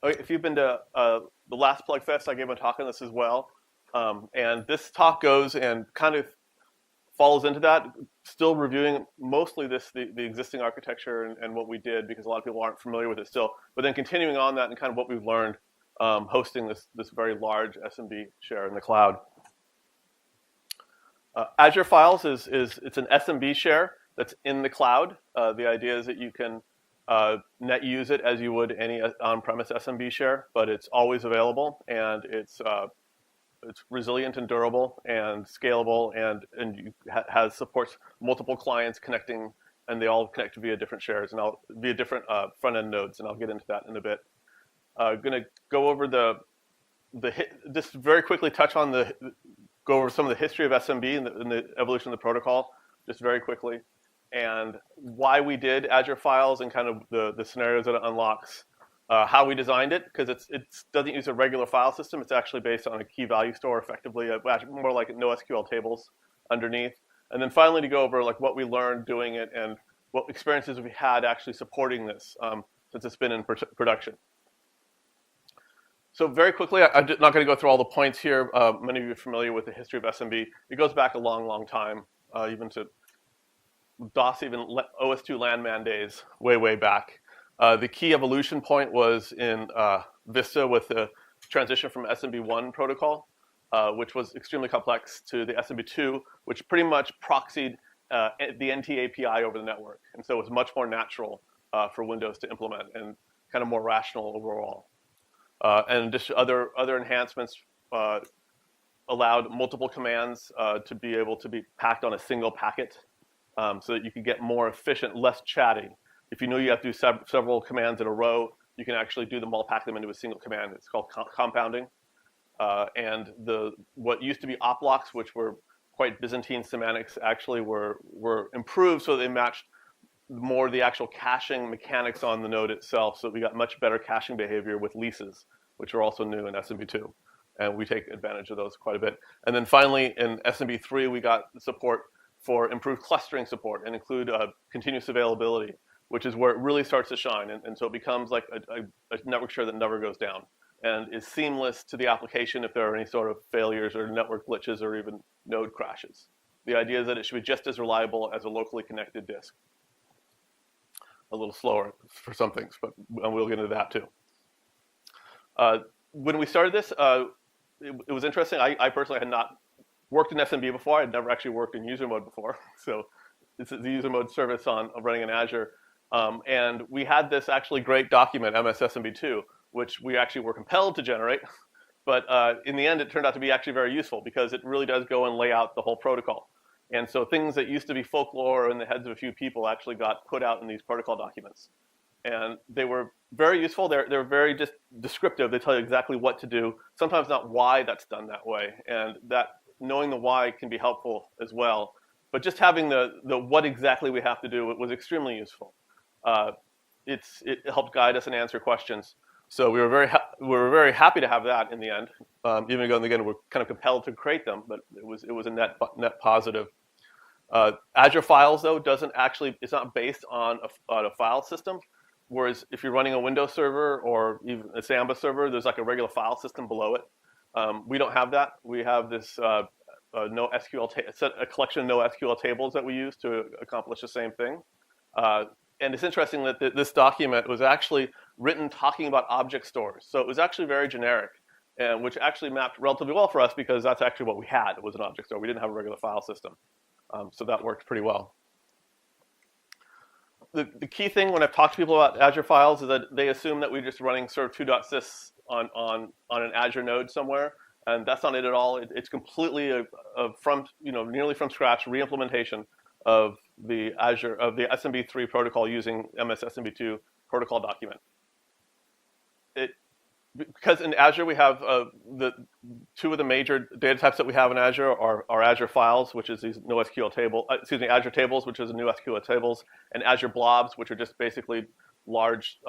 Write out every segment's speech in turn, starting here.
If you've been to the last Plugfest, I gave a talk on this as well. And this talk goes and kind of follows into that, still reviewing mostly the existing architecture and what we did, because a lot of people aren't familiar with it still, but then continuing on that and kind of what we've learned hosting this very large SMB share in the cloud. Azure Files it's an SMB share that's in the cloud. The idea is that you can net use it as you would any on-premise SMB share, but it's always available, and it's resilient and durable and scalable, and supports multiple clients connecting, and they all connect via different shares and via different front-end nodes, and I'll get into that in a bit. Going to go over just very quickly touch on go over some of the history of SMB and the evolution of the protocol, just very quickly, and why we did Azure Files and kind of the scenarios that it unlocks, how we designed it, because it doesn't use a regular file system. It's actually based on a key value store, effectively, more like NoSQL tables underneath. And then finally to go over like what we learned doing it and what experiences we had actually supporting this since it's been in production. So very quickly, I'm not going to go through all the points here. Many of you are familiar with the history of SMB. It goes back a long, long time, even to DOS, even OS2 landman days, way, way back. The key evolution point was in Vista with the transition from SMB1 protocol, which was extremely complex, to the SMB2, which pretty much proxied the NT API over the network. And so it was much more natural for Windows to implement and kind of more rational overall. And just other enhancements allowed multiple commands to be able to be packed on a single packet, so that you could get more efficient, less chatty. If you know you have to do several commands in a row, you can actually do them all, pack them into a single command. It's called compounding. And what used to be op blocks, which were quite Byzantine semantics, actually were improved so they matched more the actual caching mechanics on the node itself. So we got much better caching behavior with leases, which are also new in SMB2. And we take advantage of those quite a bit. And then finally, in SMB3, we got support for improved clustering support and include continuous availability, which is where it really starts to shine. And so it becomes like a network share that never goes down and is seamless to the application if there are any sort of failures or network glitches or even node crashes. The idea is that it should be just as reliable as a locally connected disk. A little slower for some things, but we'll get into that too. When we started this, it was interesting. I personally had not worked in SMB before. I'd never actually worked in user mode before. So this is the user mode service running in Azure. And we had this actually great document, MSSMB2, which we actually were compelled to generate. But in the end, it turned out to be actually very useful because it really does go and lay out the whole protocol. And so things that used to be folklore in the heads of a few people actually got put out in these protocol documents. And they were very useful. They're very just descriptive. They tell you exactly what to do, sometimes not why that's done that way. And that knowing the why can be helpful as well. But just having the what exactly we have to do was extremely useful. It helped guide us and answer questions. So we were very happy to have that in the end, even though again we're kind of compelled to create them, but it was a net positive. Azure Files though it's not based on a file system, whereas if you're running a Windows server or even a Samba server, there's like a regular file system below it. We don't have that. We have this a collection of NoSQL tables that we use to accomplish the same thing. And it's interesting that this document was actually written talking about object stores. So it was actually very generic, which actually mapped relatively well for us because that's actually what we had, was an object store. We didn't have a regular file system. So that worked pretty well. The key thing when I've talked to people about Azure Files is that they assume that we're just running sort of 2.sys on an Azure node somewhere. And that's not it at all. It's completely nearly from scratch re-implementation of the SMB3 protocol using MSSMB2 protocol document. Because in Azure we have the two of the major data types that we have in Azure are Azure Files, which is these Azure Tables, which is NoSQL tables, and Azure Blobs, which are just basically large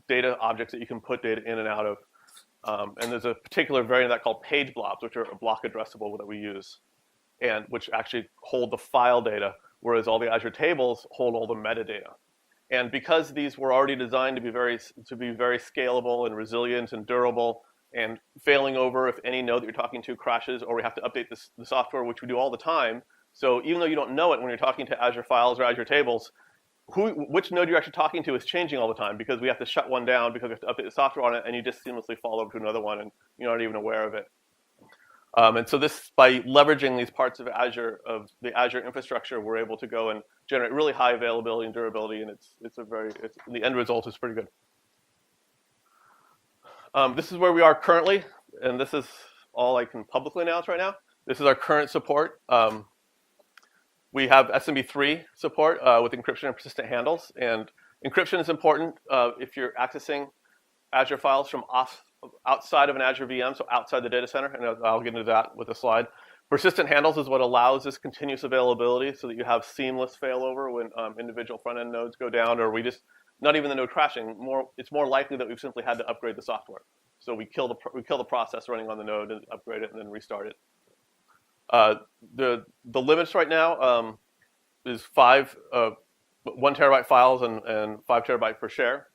data objects that you can put data in and out of. And there's a particular variant of that called page blobs, which are a block addressable that we use, and which actually hold the file data, whereas all the Azure tables hold all the metadata. And because these were already designed to be very scalable and resilient and durable, and failing over if any node that you're talking to crashes, or we have to update the software, which we do all the time. So even though you don't know it when you're talking to Azure Files or Azure Tables, which node you're actually talking to is changing all the time, because we have to shut one down because we have to update the software on it, and you just seamlessly fall over to another one, and you're not even aware of it. And so this, by leveraging these parts of the Azure infrastructure, we're able to go and generate really high availability and durability, and the end result is pretty good. This is where we are currently, and this is all I can publicly announce right now. This is our current support. We have SMB3 support with encryption and persistent handles, and encryption is important if you're accessing Azure files from outside of an Azure VM, so outside the data center, and I'll get into that with a slide. Persistent handles is what allows this continuous availability, so that you have seamless failover when individual front-end nodes go down, or not even the node crashing. It's more likely that we've simply had to upgrade the software. So we kill the process running on the node and upgrade it and then restart it. The limits right now is 1 terabyte files and 5 terabyte per share.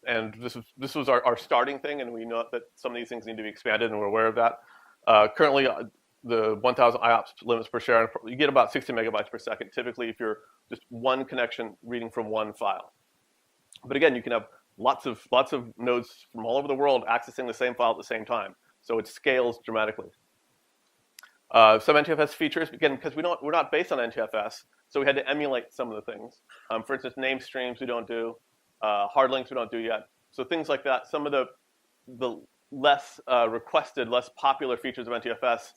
And this was our starting thing, and we know that some of these things need to be expanded, and we're aware of that. Currently, the 1,000 IOPS limits per share, you get about 60 megabytes per second, typically if you're just one connection reading from one file. But again, you can have lots of nodes from all over the world accessing the same file at the same time, so it scales dramatically. Some NTFS features, again, because we're not based on NTFS, so we had to emulate some of the things. For instance, name streams we don't do, hard links we don't do yet. So things like that. Some of the less requested, less popular features of NTFS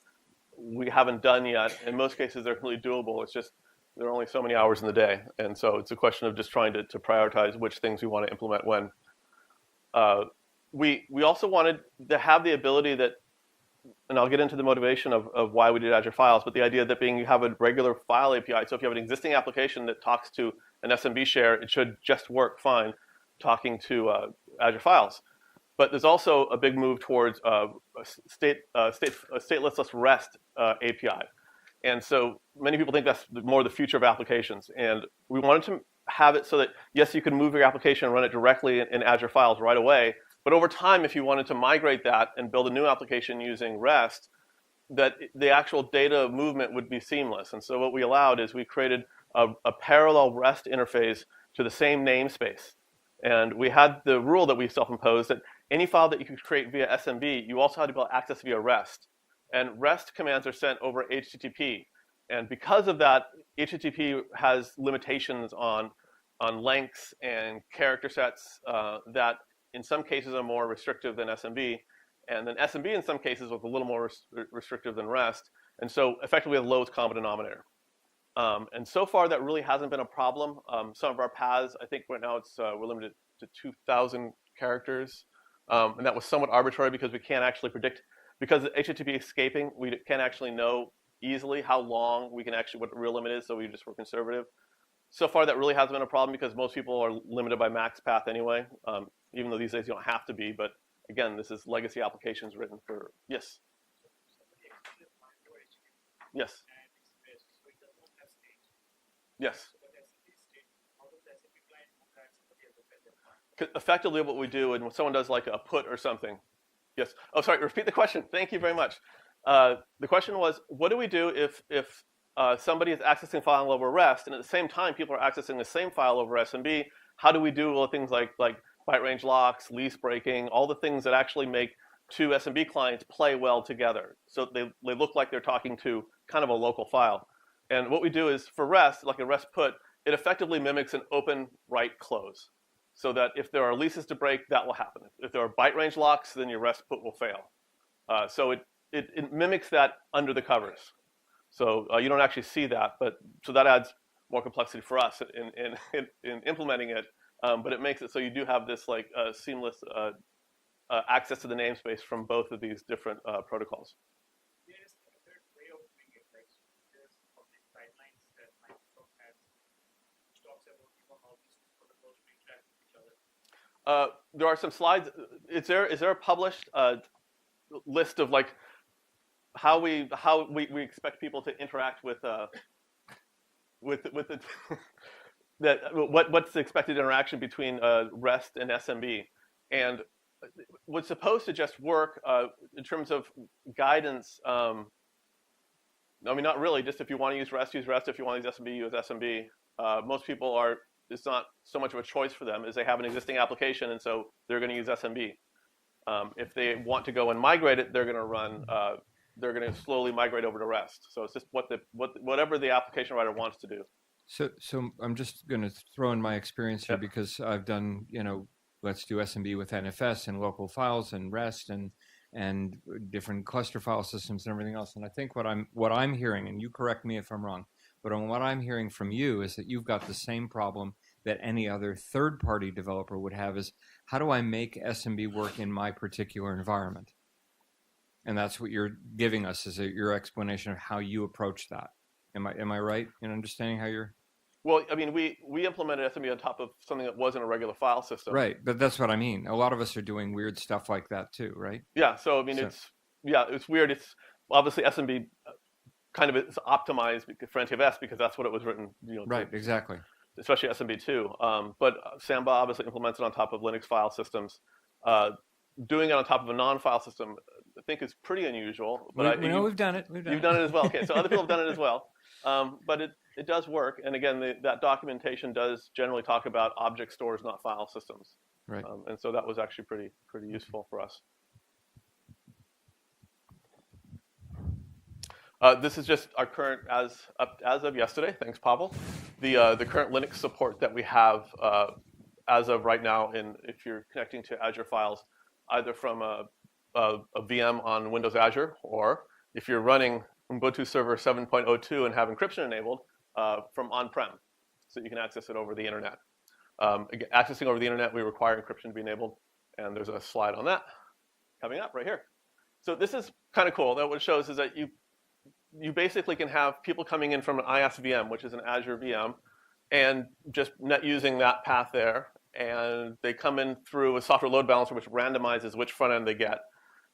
we haven't done yet. In most cases, they're completely doable. It's just there are only so many hours in the day, and so it's a question of just trying to prioritize which things we want to implement when. We also wanted to have the ability that, and I'll get into the motivation of why we did Azure Files, but the idea that you have a regular file API, so if you have an existing application that talks to an SMB share, it should just work fine talking to Azure Files. But there's also a big move towards a stateless REST API. And so many people think that's more the future of applications. And we wanted to have it so that, yes, you can move your application and run it directly in Azure Files right away. But over time, if you wanted to migrate that and build a new application using REST, that the actual data movement would be seamless. And so what we allowed is we created a parallel REST interface to the same namespace. And we had the rule that we self-imposed that any file that you could create via SMB, you also had to be able to access via REST. And REST commands are sent over HTTP. And because of that, HTTP has limitations on lengths and character sets that in some cases are more restrictive than SMB. And then SMB in some cases was a little more restrictive than REST. And so effectively the lowest common denominator. And so far that really hasn't been a problem. Some of our paths, I think right now we're limited to 2,000 characters. And that was somewhat arbitrary because we can't actually predict, because HTTP escaping, we can't actually know easily how long what the real limit is, so we just were conservative. So far that really hasn't been a problem because most people are limited by max path anyway, even though these days you don't have to be, but again, this is legacy applications written for, yes? Yes. Yes. Effectively what we do, and when someone does like a put or something, yes. Oh, sorry, repeat the question. Thank you very much. The question was, what do we do if somebody is accessing file over REST, and at the same time people are accessing the same file over SMB? How do we do all the things like byte range locks, lease breaking, all the things that actually make two SMB clients play well together, so they look like they're talking to kind of a local file? And what we do is for REST, like a REST put, it effectively mimics an open write close, so that if there are leases to break, that will happen. If there are byte range locks, then your REST put will fail. So it mimics that under the covers. So you don't actually see that, but so that adds more complexity for us in implementing it. But it makes it so you do have this like seamless access to the namespace from both of these different protocols. There's a third way of doing it, like there's public guidelines that Microsoft has, which talks about how these protocols will interact with each other. There are some slides. Is there a published list of like how we expect people to interact with the what's the expected interaction between REST and SMB, and what's supposed to just work in terms of guidance. I mean, not really. Just if you want to use REST, use REST. If you want to use SMB, use SMB. Most people are. It's not so much of a choice for them as they have an existing application, and so they're going to use SMB. If they want to go and migrate it, they're going to run. They're going to slowly migrate over to REST. So it's just whatever the application writer wants to do. So I'm just going to throw in my experience here because I've done, let's do SMB with NFS and local files and REST and different cluster file systems and everything else. And I think what I'm hearing, and you correct me if I'm wrong, but what I'm hearing from you is that you've got the same problem that any other third-party developer would have is, how do I make SMB work in my particular environment? And that's what you're giving us is your explanation of how you approach that. Am I right in understanding how you're? Well, I mean, we implemented SMB on top of something that wasn't a regular file system. Right, but that's what I mean. A lot of us are doing weird stuff like that too, right? Yeah. So I mean, it's weird. It's obviously SMB kind of is optimized for NTFS because that's what it was written. Right. Exactly. Especially SMB2. But Samba obviously implements it on top of Linux file systems. Doing it on top of a non-file system, I think, is pretty unusual. But we've done it. You've done it as well. Okay, so other people have done it as well. But it does work. And again, that documentation does generally talk about object stores, not file systems. Right. And so that was actually pretty useful for us. This is just our current, as of yesterday, thanks Pavel, the current Linux support that we have as of right now if you're connecting to Azure files, either from a VM on Windows Azure, or if you're running Ubuntu Server 7.02 and have encryption enabled from on-prem, so you can access it over the internet. Again, accessing over the internet, we require encryption to be enabled, and there's a slide on that coming up right here. So this is kind of cool. That what it shows is that you basically can have people coming in from an IaaS VM, which is an Azure VM, and just using that path there, and they come in through a software load balancer, which randomizes which front end they get.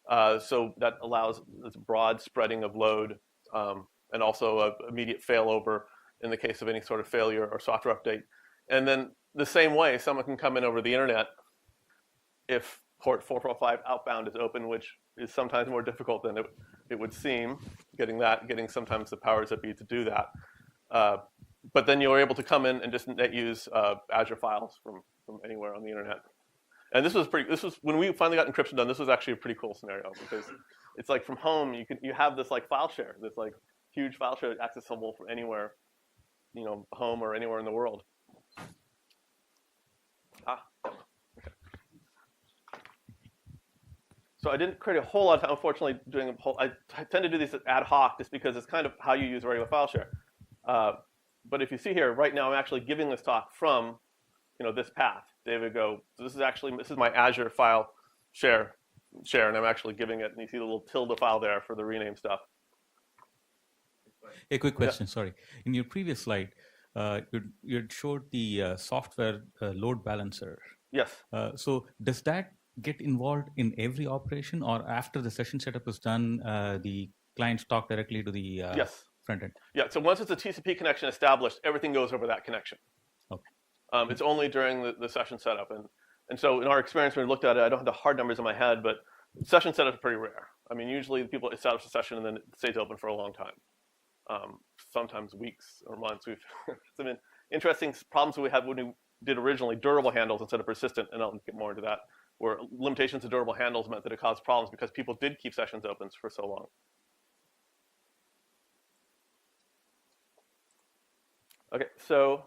So that allows this broad spreading of load, and also immediate failover in the case of any sort of failure or software update. And then the same way, someone can come in over the internet if port 445 outbound is open, which is sometimes more difficult than it would seem, getting sometimes the powers that be to do that. But then you're able to come in and just net use Azure files from anywhere on the internet. And this was when we finally got encryption done. This was actually a pretty cool scenario because it's like from home you have this like file share, this like huge file share accessible from anywhere, home or anywhere in the world. Okay. So I didn't create a whole lot of time, unfortunately, doing I tend to do these ad hoc just because it's kind of how you use regular file share. But if you see here, right now I'm actually giving this talk from, this path. David go, so this is my Azure file share, and I'm actually giving it, and you see the little tilde file there for the rename stuff. A quick question, sorry. In your previous slide, you had showed the software load balancer. Yes. So does that get involved in every operation, or after the session setup is done, the clients talk directly to the front end? Yeah, so once it's a TCP connection established, everything goes over that connection. Okay. It's only during the session setup. And so in our experience, when we looked at it, I don't have the hard numbers in my head, but session setup is pretty rare. I mean, usually people establish a session and then it stays open for a long time, sometimes weeks or months. We've some interesting problems we had when we did originally durable handles instead of persistent, and I'll get more into that, where limitations to durable handles meant that it caused problems because people did keep sessions open for so long. Okay, so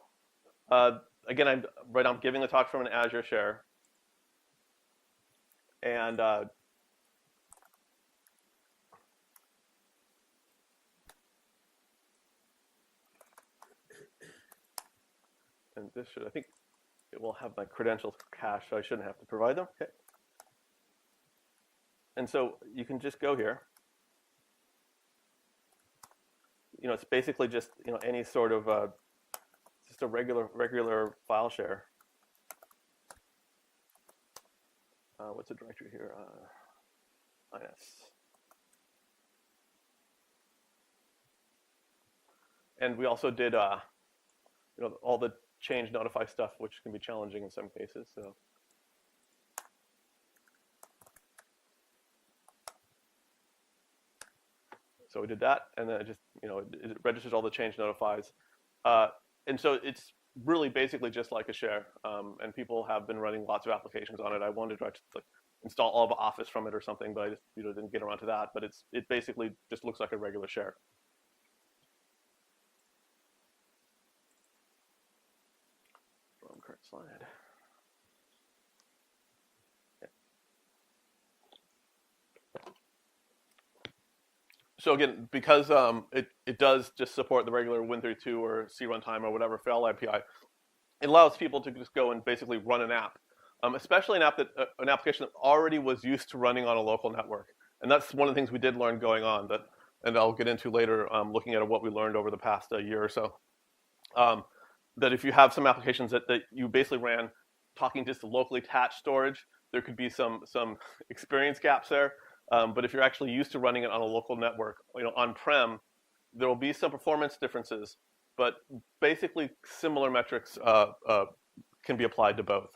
again, I'm giving a talk from an Azure share, and this I think it will have my credentials cached, so I shouldn't have to provide them. Okay. And so you can just go here. It's basically just any sort of just a regular file share. What's the directory here? IS. And we also did all the change notify stuff, which can be challenging in some cases. So we did that, and then it just, it registers all the change notifies. And so it's really basically just like a share, and people have been running lots of applications on it. I wanted to like install all of Office from it or something, but I just didn't get around to that. But it basically just looks like a regular share. From current slide. So again, because it does just support the regular Win32 or C runtime or whatever file API, it allows people to just go and basically run an app, especially an application that already was used to running on a local network. And that's one of the things we did learn going on and I'll get into later, looking at what we learned over the past year or so. That if you have some applications that you basically ran talking just to locally attached storage, there could be some experience gaps there. But if you're actually used to running it on a local network, on-prem, there will be some performance differences, but basically similar metrics can be applied to both.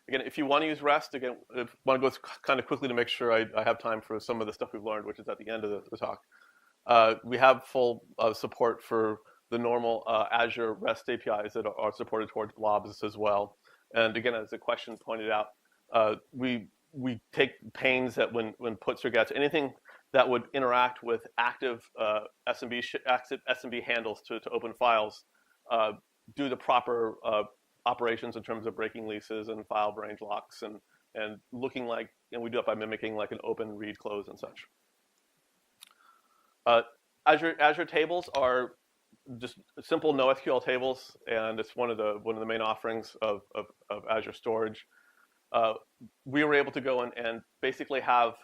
Again, if you want to use REST, again, I want to go kind of quickly to make sure I have time for some of the stuff we've learned, which is at the end of the talk. We have full support for the normal Azure REST APIs that are supported towards blobs as well. And again, as the question pointed out, we take pains that when puts or gets, anything that would interact with active SMB handles to open files, do the proper operations in terms of breaking leases and file range locks and looking like, and we do it by mimicking like an open, read, close, and such. Azure tables are just simple NoSQL tables, and it's one of the main offerings of Azure storage. We were able to go and basically have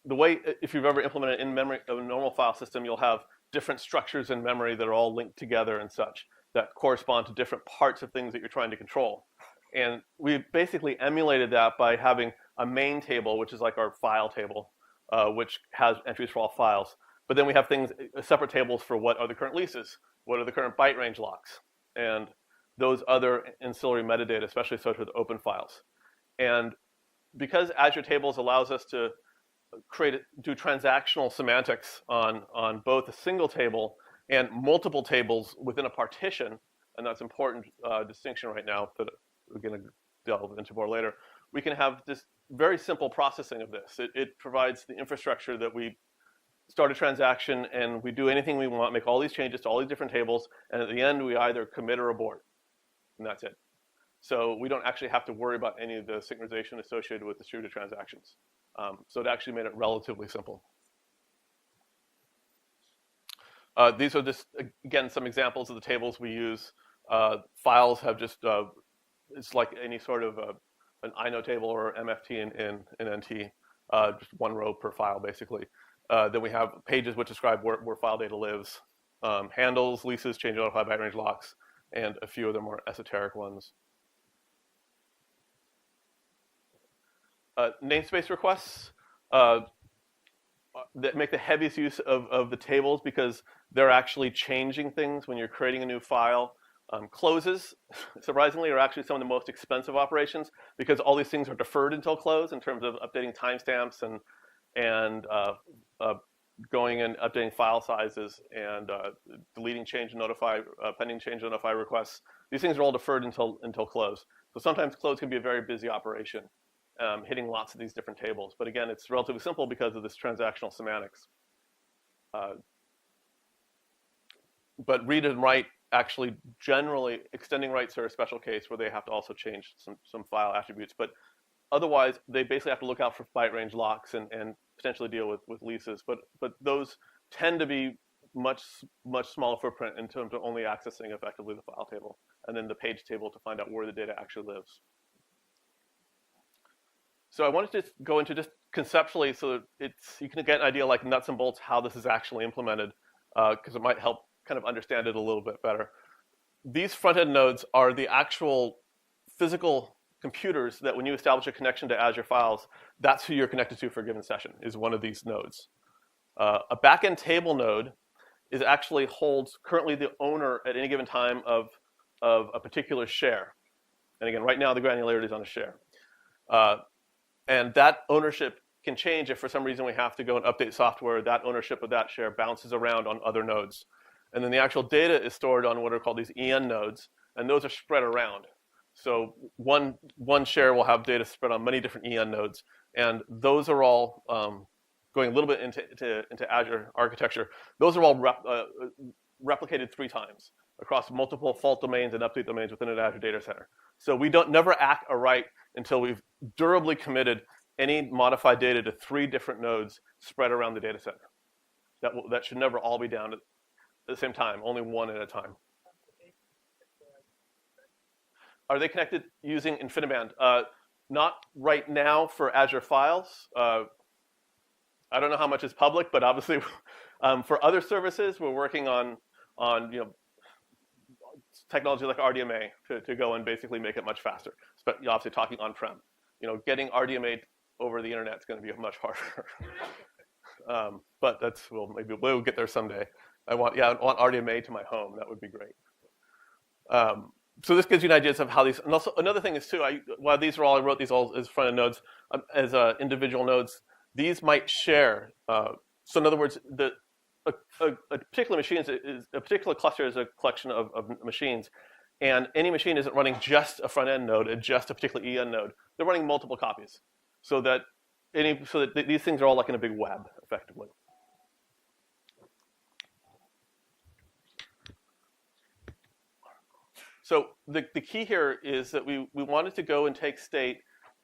the way, if you've ever implemented in memory of a normal file system, you'll have different structures in memory that are all linked together and such that correspond to different parts of things that you're trying to control. And we basically emulated that by having a main table, which is like our file table, which has entries for all files. But then we have separate tables for what are the current leases, what are the current byte range locks, and those other ancillary metadata, especially associated with open files. And because Azure Tables allows us to do transactional semantics on both a single table and multiple tables within a partition, and that's an important distinction right now that we're going to delve into more later, we can have this very simple processing of this. It provides the infrastructure that we start a transaction and we do anything we want, make all these changes to all these different tables, and at the end we either commit or abort, and that's it. So we don't actually have to worry about any of the synchronization associated with distributed transactions. So it actually made it relatively simple. These are just, again, some examples of the tables we use. Files have just, it's like any sort of an INO table or MFT in NT, just one row per file, basically. Then we have pages which describe where file data lives, handles, leases, change notified byte range locks, and a few of the more esoteric ones. Namespace requests that make the heaviest use of the tables because they're actually changing things when you're creating a new file. Closes, surprisingly, are actually some of the most expensive operations because all these things are deferred until close in terms of updating timestamps and going and updating file sizes and deleting change and notify, pending change and notify requests. These things are all deferred until close. So sometimes close can be a very busy operation, hitting lots of these different tables. But again, it's relatively simple because of this transactional semantics. But read and write, actually, generally, extending writes are a special case where they have to also change some file attributes. But otherwise, they basically have to look out for byte range locks and potentially deal with leases. But those tend to be much smaller footprint in terms of only accessing effectively the file table and then the page table to find out where the data actually lives. So I wanted to go into just conceptually so that you can get an idea like nuts and bolts how this is actually implemented because it might help kind of understand it a little bit better. These front-end nodes are the actual physical computers that when you establish a connection to Azure Files, that's who you're connected to for a given session, is one of these nodes. A backend table node is actually holds currently the owner at any given time of of a particular share. And again, right now the granularity is on a share. And that ownership can change if for some reason we have to go and update software. That ownership of that share bounces around on other nodes. And then the actual data is stored on what are called these EN nodes, and those are spread around. So one share will have data spread on many different EN nodes, and those are all going a little bit into Azure architecture. Those are all replicated 3 times across multiple fault domains and update domains within an Azure data center. So we don't never act a write until we've durably committed any modified data to 3 different nodes spread around the data center. That should never all be down at the same time, only one at a time. Are they connected using InfiniBand? Not right now for Azure Files. I don't know how much is public, but obviously for other services, we're working on technology like RDMA to go and basically make it much faster. But you're obviously talking on-prem. Getting RDMA over the internet is going to be much harder. But maybe we'll get there someday. I want RDMA to my home. That would be great. So this gives you an idea of how these. And also another thing is too. While these are all I wrote these all as front end nodes, as individual nodes. These might share. So in other words, a particular machine a particular cluster is a collection of machines, and any machine isn't running just a front end node and just a particular EN node. They're running multiple copies, so that these things are all like in a big web, effectively. So the key here is that we wanted to go and take state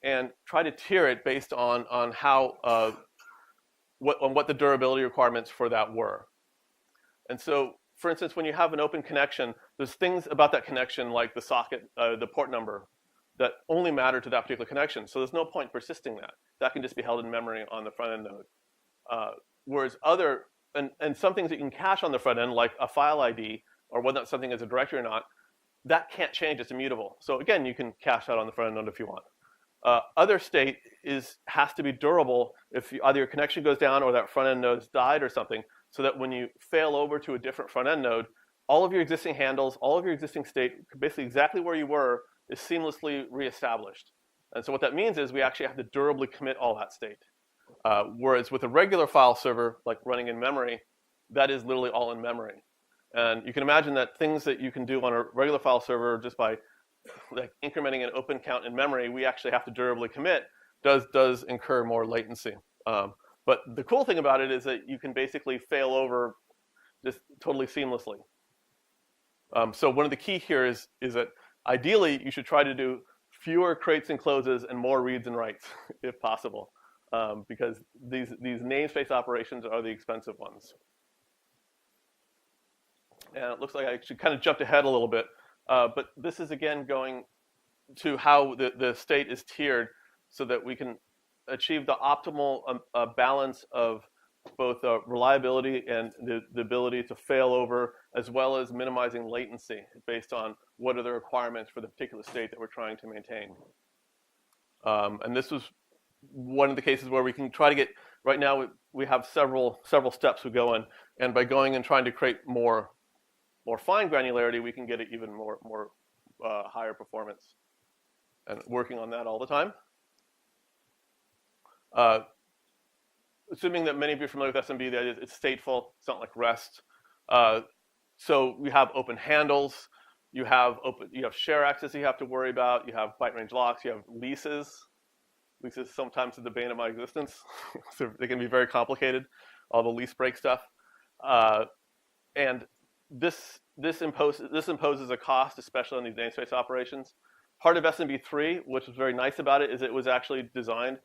and try to tier it based on how what the durability requirements for that were. And so, for instance, when you have an open connection, there's things about that connection like the socket, the port number, that only matter to that particular connection. So there's no point persisting that. That can just be held in memory on the front end node. Whereas and some things that you can cache on the front end, like a file ID, or whether something is a directory or not, that can't change, it's immutable. So again, you can cache that on the front end node if you want. Other state has to be durable if either your connection goes down or that front end node's died or something, so that when you fail over to a different front end node, all of your existing handles, all of your existing state, basically exactly where you were, is seamlessly reestablished. And so what that means is we actually have to durably commit all that state. Whereas with a regular file server, like running in memory, that is literally all in memory. And you can imagine that things that you can do on a regular file server just by like incrementing an open count in memory, we actually have to durably commit, does incur more latency. But the cool thing about it is that you can basically fail over just totally seamlessly. So one of the key here is that ideally you should try to do fewer creates and closes and more reads and writes if possible, because these namespace operations are the expensive ones. And it looks like I should kind of jumped ahead a little bit. But this is, again, going to how the state is tiered so that we can achieve the optimal balance of both reliability and the ability to fail over, as well as minimizing latency based on what are the requirements for the particular state that we're trying to maintain. And this was one of the cases where we can try to get, right now we have several steps we go in, and by going and trying to create more fine granularity, we can get it even more higher performance. And working on that all the time. Assuming that many of you are familiar with SMB, that it's stateful. It's not like REST. So we have open handles. You have share access you have to worry about. You have byte range locks. You have leases. Leases sometimes are the bane of my existence. So they can be very complicated. All the lease break stuff. And this imposes a cost, especially on these namespace operations. Part of SMB3, which was very nice about it, is it was actually designed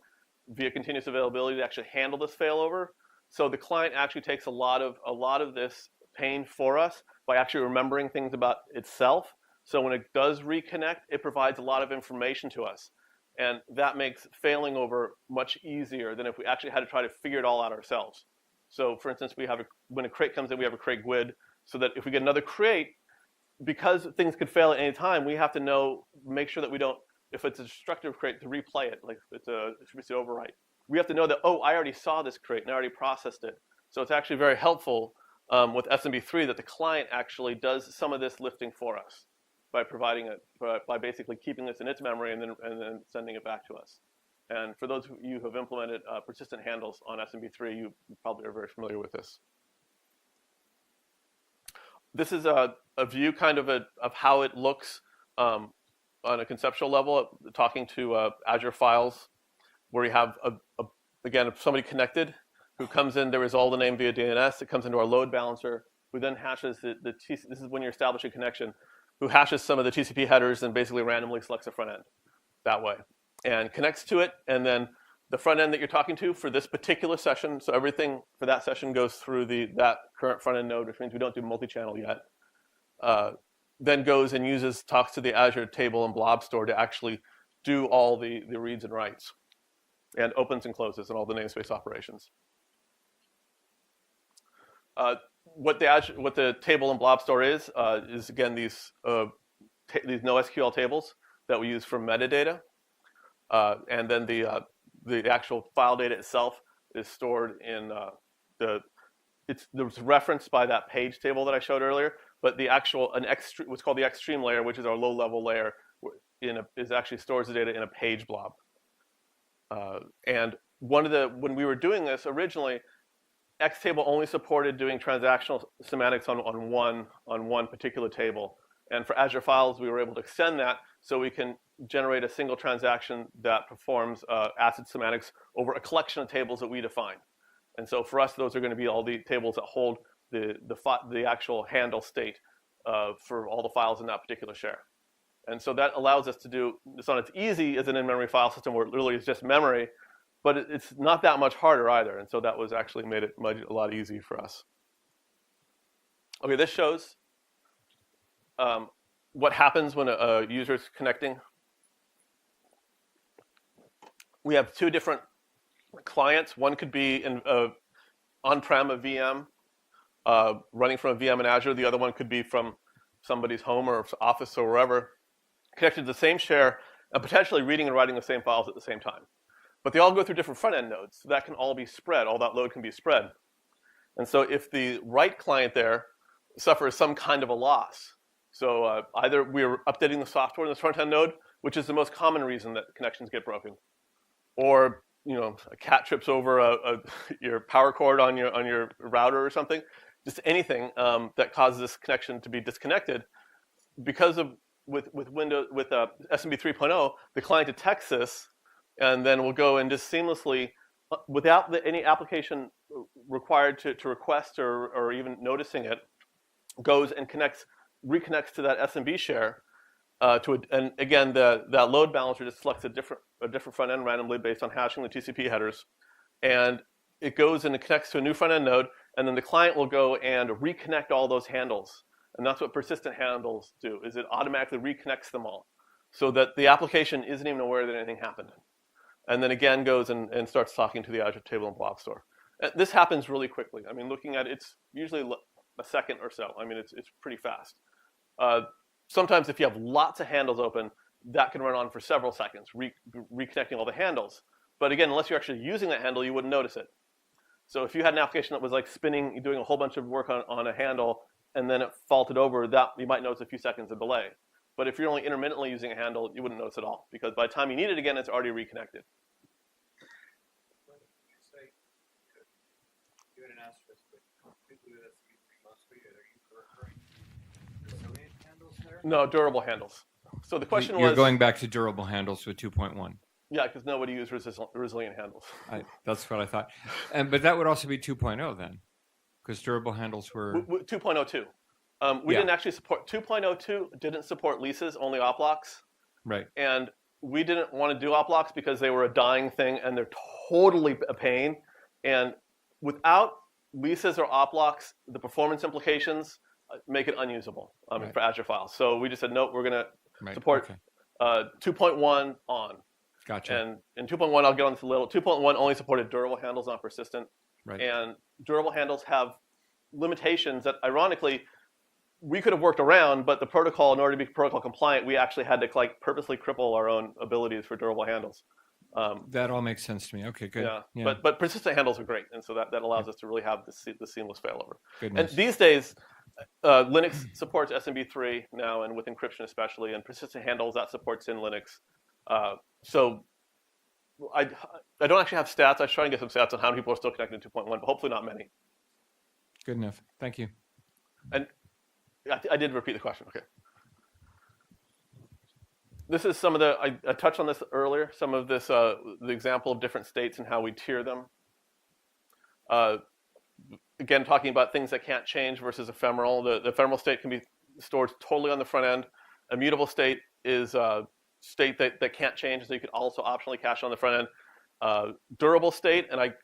via continuous availability to actually handle this failover. So the client actually takes a lot of this pain for us by actually remembering things about itself. So when it does reconnect, it provides a lot of information to us. And that makes failing over much easier than if we actually had to try to figure it all out ourselves. So for instance, when a crate comes in, we have a crate GUID, so that if we get another crate, because things could fail at any time, we have to make sure that we don't, if it's a destructive crate, to replay it, like if it's a distributed overwrite. We have to know that, oh, I already saw this crate and I already processed it. So it's actually very helpful with SMB3 that the client actually does some of this lifting for us by providing it, by basically keeping this in its memory and then sending it back to us. And for those of you who have implemented persistent handles on SMB3, you probably are very familiar with this. This is a view kind of how it looks on a conceptual level, talking to Azure files, where you have, again, somebody connected who comes in, there is all the name via DNS. It comes into our load balancer, who then hashes this is when you're establishing connection, who hashes some of the TCP headers and basically randomly selects a front end that way and connects to it. And then the front end that you're talking to for this particular session, so everything for that session goes through that current front end node, which means we don't do multi-channel yet, then goes and talks to the Azure table and blob store to actually do all the reads and writes and opens and closes and all the namespace operations. What the table and blob store is again these NoSQL tables that we use for metadata, and then the actual file data itself is stored in it's referenced by that page table that I showed earlier. But the actual what's called the Xstream layer, which is our low-level layer, is actually stores the data in a page blob. And when we were doing this originally, Xtable only supported doing transactional semantics on one particular table. And for Azure Files, we were able to extend that so we can generate a single transaction that performs ACID semantics over a collection of tables that we define. And so for us, those are going to be all the tables that hold the actual handle state for all the files in that particular share. And so that allows us to do, it's not as easy as an in-memory file system where it literally is just memory, but it's not that much harder either. And so that was actually made it a lot easier for us. Okay, this shows what happens when a user is connecting. We have two different clients. One could be on-prem, a VM, running from a VM in Azure. The other one could be from somebody's home or office or wherever, connected to the same share and potentially reading and writing the same files at the same time. But they all go through different front-end nodes, so that can all be spread. All that load can be spread. And so if the write client there suffers some kind of a loss, so either we're updating the software in this front-end node, which is the most common reason that connections get broken, or a cat trips over your power cord on your router or something, just anything that causes this connection to be disconnected, because of with SMB 3.0, the client detects this, and then we'll go and just seamlessly, without any application required to request or even noticing it, goes and reconnects to that SMB share. And again, that load balancer just selects a different front end randomly based on hashing the TCP headers, and it goes and it connects to a new front end node, and then the client will go and reconnect all those handles. And that's what persistent handles do, is it automatically reconnects them all, so that the application isn't even aware that anything happened. And then again goes and starts talking to the Azure table and blob store. This happens really quickly. I mean, looking at it, it's usually a second or so. I mean, it's pretty fast. Sometimes if you have lots of handles open, that can run on for several seconds, reconnecting all the handles. But again, unless you're actually using that handle, you wouldn't notice it. So if you had an application that was like spinning, doing a whole bunch of work on a handle, and then it faulted over, that you might notice a few seconds of delay. But if you're only intermittently using a handle, you wouldn't notice at all, because by the time you need it again, it's already reconnected. When you say you had an asterisk, but completely that's mostly, are you referring to resilient handles there? No, durable handles. So the question was... You're going back to durable handles with 2.1. Yeah, because nobody used resilient handles. That's what I thought. But that would also be 2.0 then, because durable handles were... 2.02. We didn't actually support 2.02. Didn't support leases, only op locks. Right. And we didn't want to do op locks because they were a dying thing and they're totally a pain. And without leases or op locks, the performance implications make it unusable for Azure files. So we just said no. We're going to support 2.1 on. Gotcha. And in 2.1, I'll get on this a little. 2.1 only supported durable handles, not persistent. Right. And durable handles have limitations that, ironically, we could have worked around, but the protocol, in order to be protocol compliant, we actually had to purposely cripple our own abilities for durable handles. That all makes sense to me. Okay, good. Yeah. But persistent handles are great, and so that allows us to really have the seamless failover. Goodness. And these days, Linux supports SMB3 now, and with encryption especially, and persistent handles that supports in Linux. So I don't actually have stats. I was trying to get some stats on how many people are still connected to 2.1, but hopefully not many. Good enough. Thank you. And I did repeat the question. Okay. This is some of the, I touched on this earlier, some of this, the example of different states and how we tier them. Again, talking about things that can't change versus ephemeral. The ephemeral state can be stored totally on the front end. A mutable state is a state that can't change, so you could also optionally cache on the front end. Durable state, and I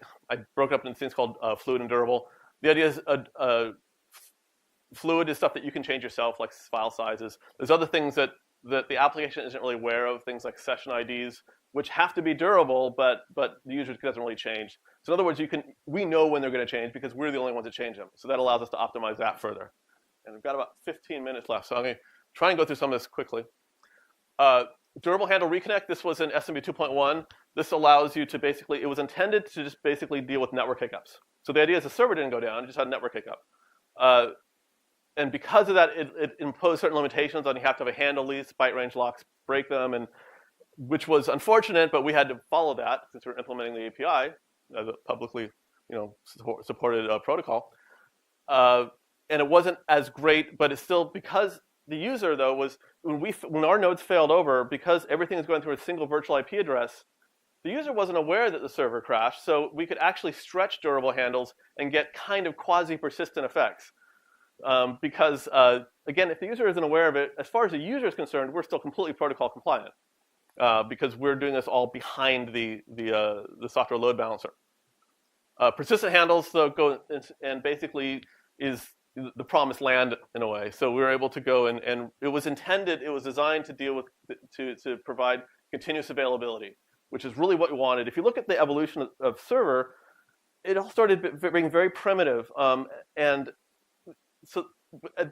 broke it up into things called fluid and durable. The idea is fluid is stuff that you can change yourself, like file sizes. There's other things that the application isn't really aware of, things like session IDs, which have to be durable, but the user doesn't really change. So in other words, we know when they're going to change because we're the only ones that change them. So that allows us to optimize that further. And we've got about 15 minutes left, so I'm going to try and go through some of this quickly. Durable handle reconnect, this was in SMB 2.1. This allows you to basically, it was intended to just basically deal with network hiccups. So the idea is the server didn't go down, it just had a network hiccup. And because of that, it imposed certain limitations on you have to have a handle lease, byte range locks, break them, and which was unfortunate, but we had to follow that since we're implementing the API as a publicly, supported protocol. And it wasn't as great, but it's still, because the user though was, when our nodes failed over, because everything is going through a single virtual IP address, the user wasn't aware that the server crashed, so we could actually stretch durable handles and get kind of quasi-persistent effects. Because again, if the user isn't aware of it, as far as the user is concerned, we're still completely protocol compliant because we're doing this all behind the software load balancer. Persistent handles though go and basically is the promised land in a way. So we were able to go and it was designed to deal with to provide continuous availability, which is really what we wanted. If you look at the evolution of server, it all started being very primitive and so,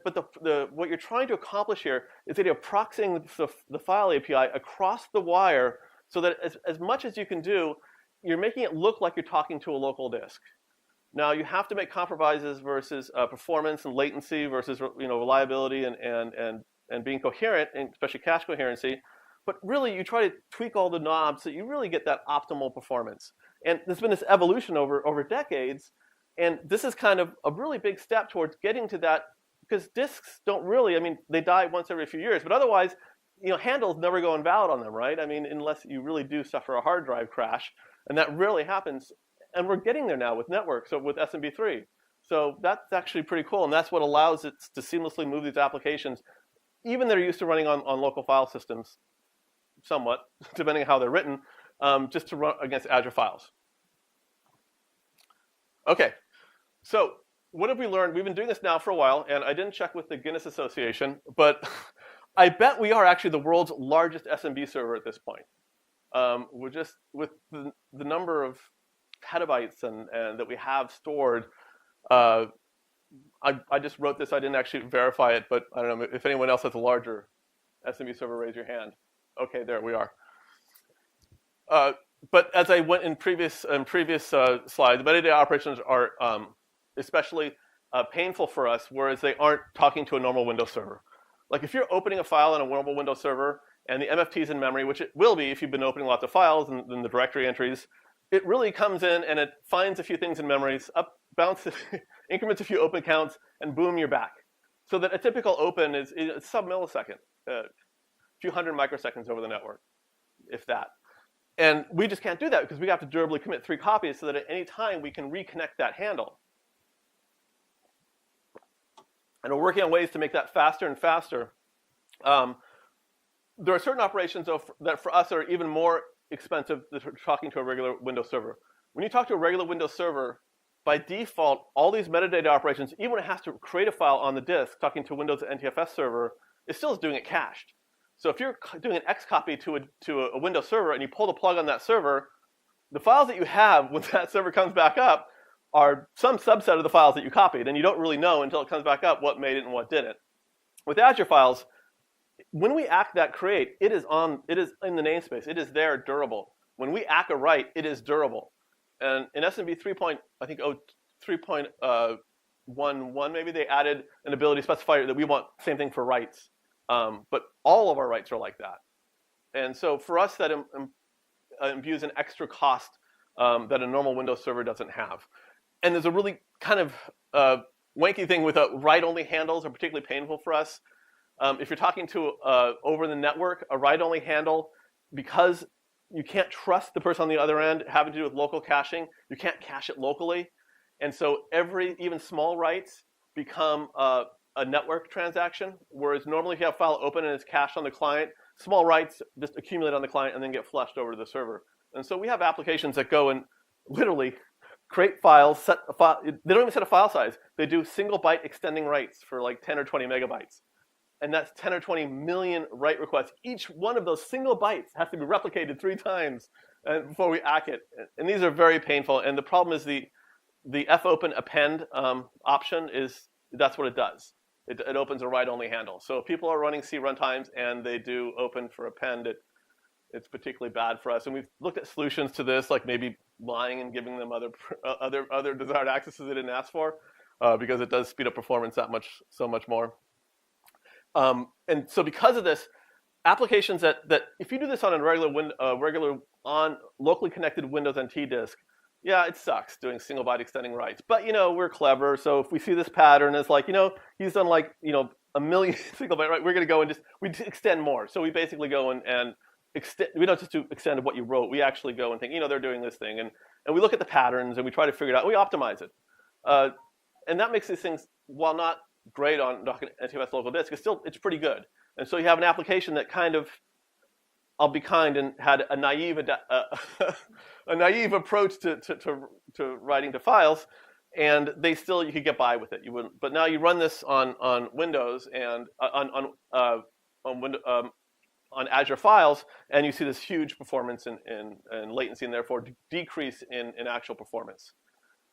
but what you're trying to accomplish here is that you're proxying the file API across the wire so that as much as you can do, you're making it look like you're talking to a local disk. Now, you have to make compromises versus performance and latency versus reliability and being coherent, and especially cache coherency. But really, you try to tweak all the knobs so you really get that optimal performance. And there's been this evolution over decades. And this is kind of a really big step towards getting to that, because disks don't really, they die once every few years, but otherwise, handles never go invalid on them, right? Unless you really do suffer a hard drive crash, and that rarely happens. And we're getting there now with network, so with SMB3. So that's actually pretty cool, and that's what allows it to seamlessly move these applications, even they're used to running on local file systems, somewhat, depending on how they're written, just to run against Azure files. Okay, so what have we learned? We've been doing this now for a while, and I didn't check with the Guinness Association, but I bet we are actually the world's largest SMB server at this point. We're just, with the number of petabytes and that we have stored, I just wrote this, I didn't actually verify it, but I don't know, if anyone else has a larger SMB server, raise your hand. Okay, there we are. But as I went in previous slides, metadata operations are especially painful for us, whereas they aren't talking to a normal Windows server. Like if you're opening a file on a normal Windows server and the MFT is in memory, which it will be if you've been opening lots of files and the directory entries, it really comes in and it finds a few things in memories, bounces, increments a few open counts, and boom, you're back. So that a typical open is sub-millisecond, a few hundred microseconds over the network, if that. And we just can't do that because we have to durably commit 3 copies so that at any time we can reconnect that handle. And we're working on ways to make that faster and faster. There are certain operations that for us are even more expensive than talking to a regular Windows server. When you talk to a regular Windows server, by default, all these metadata operations, even when it has to create a file on the disk, talking to a Windows NTFS server, it still is doing it cached. So if you're doing an X copy to a Windows server and you pull the plug on that server, the files that you have when that server comes back up are some subset of the files that you copied, and you don't really know until it comes back up what made it and what didn't. With Azure files, when we act that create, it is in the namespace. It is there durable. When we act a write, it is durable. And in SMB 3.0, 1.1 maybe, they added an ability to specify that we want same thing for writes. But all of our writes are like that. And so for us, that imbues an extra cost that a normal Windows server doesn't have. And there's a really kind of wanky thing with write-only handles are particularly painful for us. If you're talking to over the network, a write-only handle, because you can't trust the person on the other end having to do with local caching, you can't cache it locally. And so even small writes become a network transaction, whereas normally if you have a file open and it's cached on the client, small writes just accumulate on the client and then get flushed over to the server. And so we have applications that go and literally create files, set a file. They don't even set a file size. They do single byte extending writes for like 10 or 20 megabytes. And that's 10 or 20 million write requests. Each one of those single bytes has to be replicated 3 times before we ACK it. And these are very painful. And the problem is the fopen append option that's what it does. It opens a write-only handle. So if people are running C runtimes and they do open for append, it's particularly bad for us. And we've looked at solutions to this, like maybe lying and giving them other desired accesses they didn't ask for, because it does speed up performance so much more. And so because of this, applications that if you do this on a regular on locally connected Windows NT disk, yeah, it sucks doing single byte extending writes. But we're clever, so if we see this pattern, it's like he's done like a million single byte write, we're going to go and we extend more. So we basically go and extend. We don't just do extend what you wrote. We actually go and think they're doing this thing, and we look at the patterns and we try to figure it out. And we optimize it, and that makes these things, while not great on NTFS local disk, it's pretty good. And so you have an application that kind of, I'll be kind, and had a naive approach to writing to files, and you could get by with it. You wouldn't. But now you run this on Windows and on Azure files, and you see this huge performance and latency, and therefore decrease in actual performance.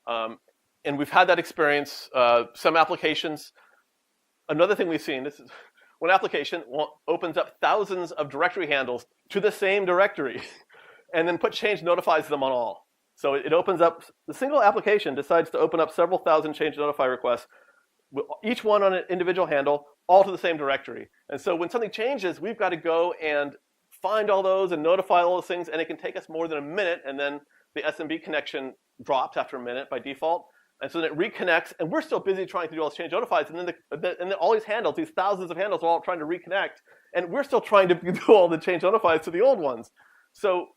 And we've had that experience. Some applications. Another thing we've seen, this is one application opens up thousands of directory handles to the same directory, and then change notifies them on all. So it opens up, the single application decides to open up several thousand change notify requests, each one on an individual handle, all to the same directory. And so when something changes, we've got to go and find all those and notify all those things, and it can take us more than a minute, and then the SMB connection drops after a minute by default. And so then it reconnects, and we're still busy trying to do all these change notifies, and then all these handles, these thousands of handles, are all trying to reconnect, and we're still trying to do all the change notifies to the old ones. So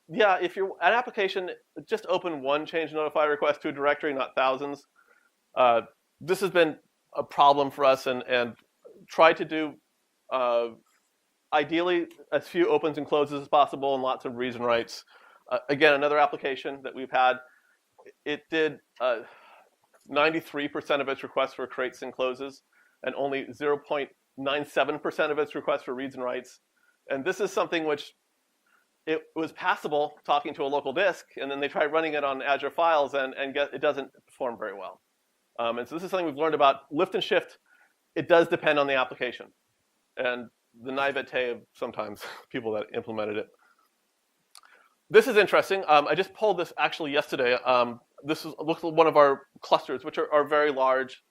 yeah, if you're an application, just open one change notify request to a directory, not thousands. This has been a problem for us, and try to do ideally as few opens and closes as possible, and lots of reads and writes. Again, another application that we've had, it did 93% of its requests were creates and closes, and only 0.97% of its requests were reads and writes. And this is something which it was passable talking to a local disk, and then they tried running it on Azure files, and it doesn't perform very well. And so this is something we've learned about lift and shift. It does depend on the application, and the naivete of sometimes people that implemented it. This is interesting. I just pulled this actually yesterday. This looks like one of our clusters, which are very large,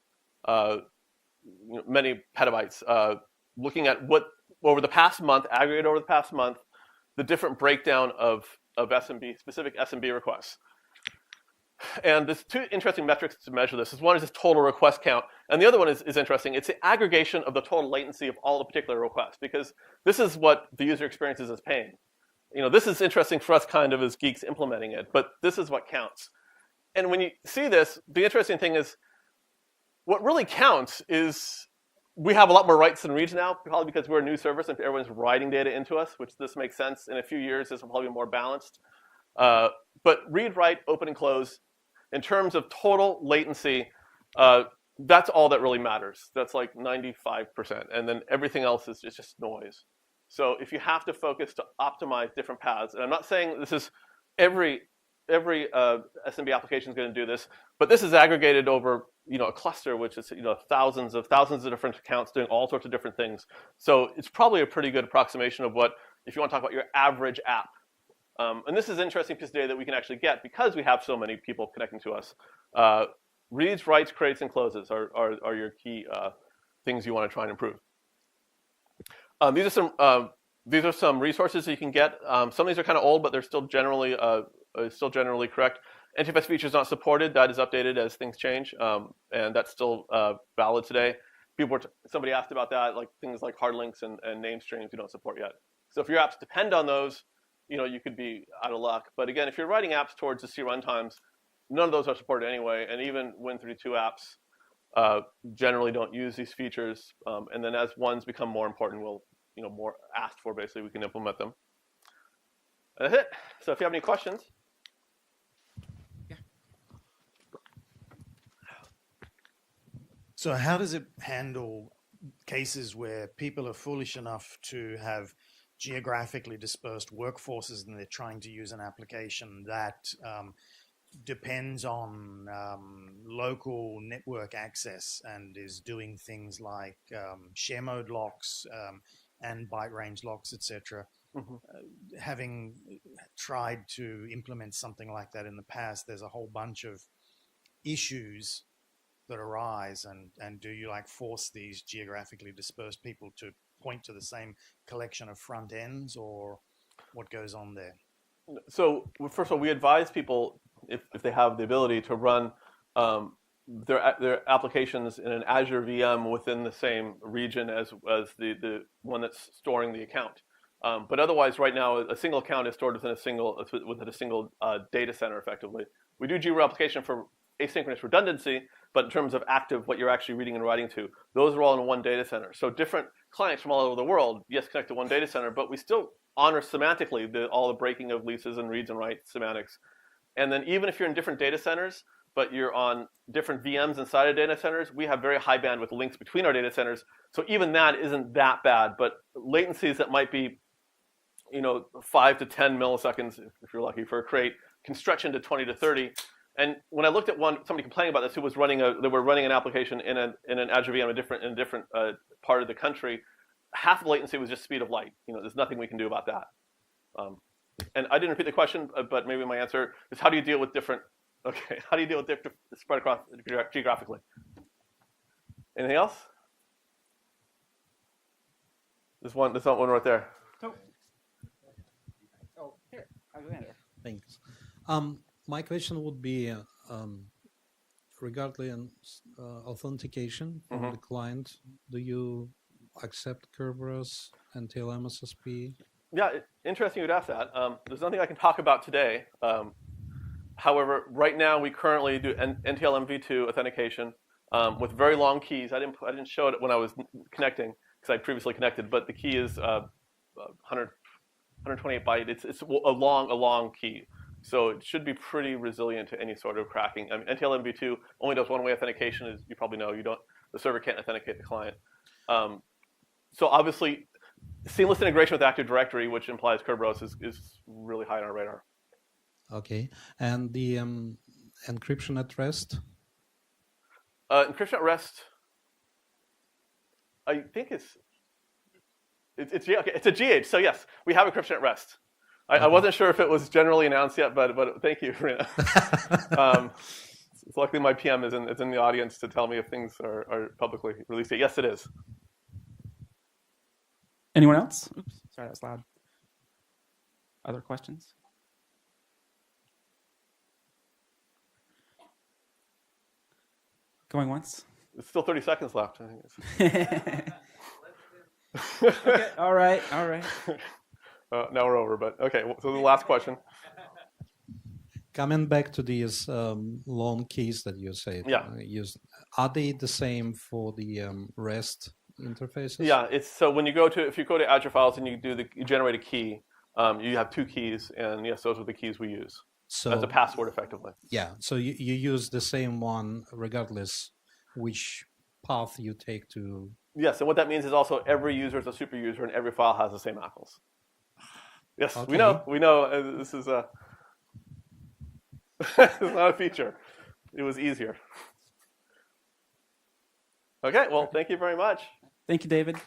many petabytes. Looking at what over the past month, aggregate over the past month, the different breakdown of SMB, specific SMB requests. And there's 2 interesting metrics to measure this. One is this total request count, and the other one is interesting. It's the aggregation of the total latency of all the particular requests, because this is what the user experiences as pain. This is interesting for us kind of as geeks implementing it, but this is what counts. And when you see this, the interesting thing is what really counts is we have a lot more writes than reads now, probably because we're a new service and everyone's writing data into us, which this makes sense. In a few years, this will probably be more balanced. But read, write, open, and close, in terms of total latency, that's all that really matters. That's like 95%. And then everything else is just noise. So if you have to focus to optimize different paths, and I'm not saying this is every SMB application is going to do this, but this is aggregated over a cluster, which is thousands of different accounts doing all sorts of different things. So it's probably a pretty good approximation of what, if you want to talk about your average app. And this is an interesting piece of data that we can actually get because we have so many people connecting to us. reads, writes, creates, and closes are your key things you want to try and improve. These are some resources that you can get. Some of these are kind of old, but they're still generally correct. NTFS features not supported. That is updated as things change, and that's still valid today. Somebody asked about that, like things like hard links and name strings we don't support yet. So if your apps depend on those, you could be out of luck. But again, if you're writing apps towards the C runtimes, none of those are supported anyway. And even Win32 apps generally don't use these features. And then as ones become more important, we'll more asked for, basically, we can implement them. And that's it. So if you have any questions. Yeah. So how does it handle cases where people are foolish enough to have geographically dispersed workforces and they're trying to use an application that depends on local network access and is doing things like share mode locks and byte range locks, etc. Having tried to implement something like that in the past, there's a whole bunch of issues that arise, and do you force these geographically dispersed people to point to the same collection of front ends, or what goes on there? So first of all, we advise people, if they have the ability, to run their applications in an Azure VM within the same region as the one that's storing the account. But otherwise, right now, a single account is stored within a single data center, effectively. We do gReplication for asynchronous redundancy, but in terms of active, what you're actually reading and writing to, those are all in one data center. So different clients from all over the world, yes, connect to one data center, but we still honor semantically all the breaking of leases and reads and writes semantics. And then even if you're in different data centers, but you're on different VMs inside of data centers, we have very high bandwidth links between our data centers. So even that isn't that bad, but latencies that might be 5 to 10 milliseconds, if you're lucky, for a crate, can stretch into 20 to 30. And when I looked at somebody complaining about this, who was they were running an application in an Azure VM in a different part of the country, half the latency was just speed of light. There's nothing we can do about that. And I didn't repeat the question, but maybe my answer is, how do you deal with different? Okay, how do you deal with different spread across geographically? Anything else? There's one right there. Oh, here, Alexander. Thanks. My question would be regarding authentication from the client. Do you accept Kerberos and TLM-SSP? Yeah, interesting you'd ask that. There's nothing I can talk about today. However, right now we currently do NTLM v2 authentication with very long keys. I didn't show it when I was connecting because I previously connected, but the key is 128 byte. It's a long key. So it should be pretty resilient to any sort of cracking. I mean, NTLM v2 only does one-way authentication, as you probably know. The server can't authenticate the client. So obviously, seamless integration with Active Directory, which implies Kerberos, is really high on our radar. Okay, and the encryption at rest? Encryption at rest, I think it's a GH. So yes, we have encryption at rest. I wasn't sure if it was generally announced yet, but thank you, Rina. Luckily, my PM is in the audience to tell me if things are publicly released yet. Yes, it is. Anyone else? Oops, sorry, that was loud. Other questions? Going once? It's still 30 seconds left. I think Okay, all right. Now we're over, but okay. So the last question. Coming back to these long keys that you said, are they the same for the REST interfaces? Yeah, so if you go to Azure Files and you generate a key, you have two keys, and yes, those are the keys we use as a password, effectively. Yeah, so you use the same one regardless which path you take to. Yes, and what that means is also every user is a super user, and every file has the same apples. Yes, okay. We know. This is it's not a feature. It was easier. Okay, well, thank you very much. Thank you, David.